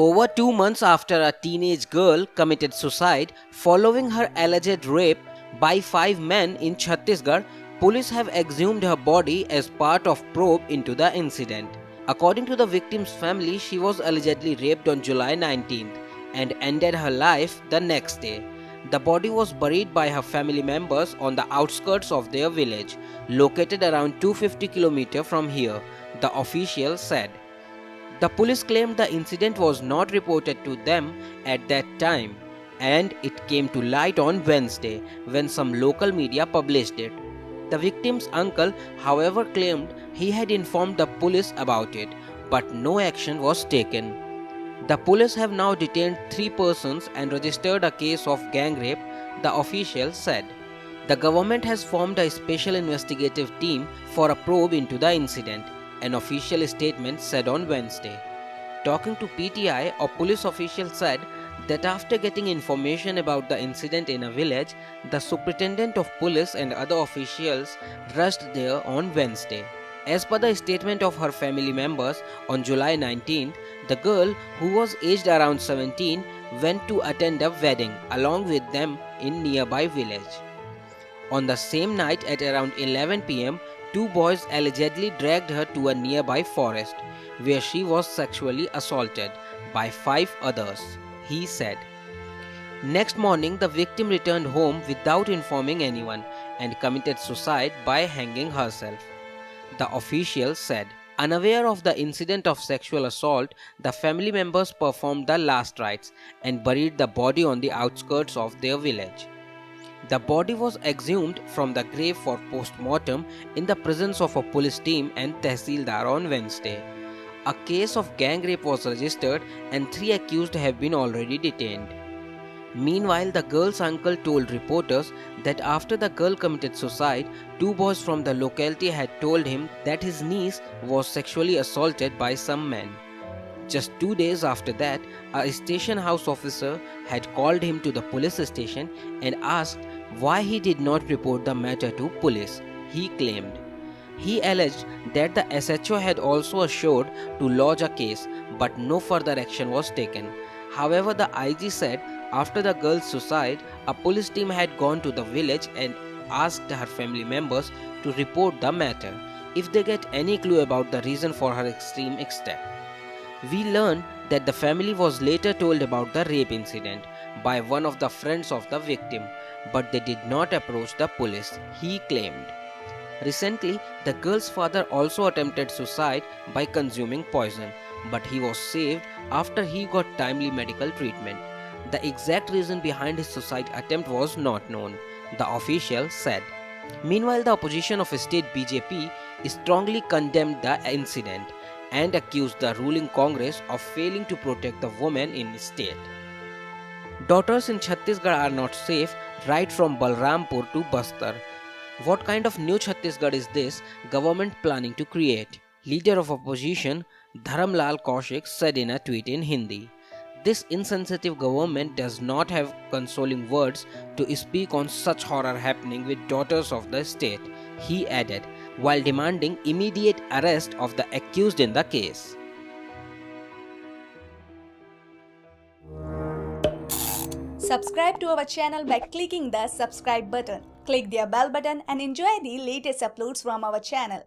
Over 2 months after a teenage girl committed suicide following her alleged rape by 5 men in Chhattisgarh, police have exhumed her body as part of probe into the incident. According to the victim's family, she was allegedly raped on July 19th and ended her life the next day. The body was buried by her family members on the outskirts of their village, located around 250 km from here, the official said. The police claimed the incident was not reported to them at that time, and it came to light on Wednesday when some local media published it. The victim's uncle, however, claimed he had informed the police about it, but no action was taken. The police have now detained 3 persons and registered a case of gang rape, the official said. The government has formed a special investigative team for a probe into the incident, an official statement said on Wednesday. Talking to PTI, a police official said that after getting information about the incident in a village, the superintendent of police and other officials rushed there on Wednesday. As per the statement of her family members, on July 19th, the girl, who was aged around 17, went to attend a wedding along with them in nearby village. On the same night at around 11 pm, 2 boys allegedly dragged her to a nearby forest, where she was sexually assaulted by 5 others, he said. Next morning, the victim returned home without informing anyone and committed suicide by hanging herself, the official said. Unaware of the incident of sexual assault, the family members performed the last rites and buried the body on the outskirts of their village. The body was exhumed from the grave for post-mortem in the presence of a police team and Tehsildar on Wednesday. A case of gang rape was registered and 3 accused have been already detained. Meanwhile, the girl's uncle told reporters that after the girl committed suicide, 2 boys from the locality had told him that his niece was sexually assaulted by some men. Just 2 days after that, a station house officer had called him to the police station and asked why he did not report the matter to police, he claimed. He alleged that the SHO had also assured to lodge a case, but no further action was taken. However, the IG said after the girl's suicide, a police team had gone to the village and asked her family members to report the matter if they get any clue about the reason for her extreme step. We learned that the family was later told about the rape incident by one of the friends of the victim, but they did not approach the police, he claimed. Recently, the girl's father also attempted suicide by consuming poison, but he was saved after he got timely medical treatment. The exact reason behind his suicide attempt was not known, the official said. Meanwhile, the opposition of state BJP strongly condemned the incident and accused the ruling Congress of failing to protect the women in the state. Daughters in Chhattisgarh are not safe right from Balrampur to Bastar. What kind of new Chhattisgarh is this government planning to create? Leader of opposition Dharamlal Kaushik said in a tweet in Hindi. This insensitive government does not have consoling words to speak on such horror happening with daughters of the state, he added, while demanding immediate arrest of the accused in the case. Subscribe to our channel by clicking the subscribe button. Click the bell button and enjoy the latest uploads from our channel.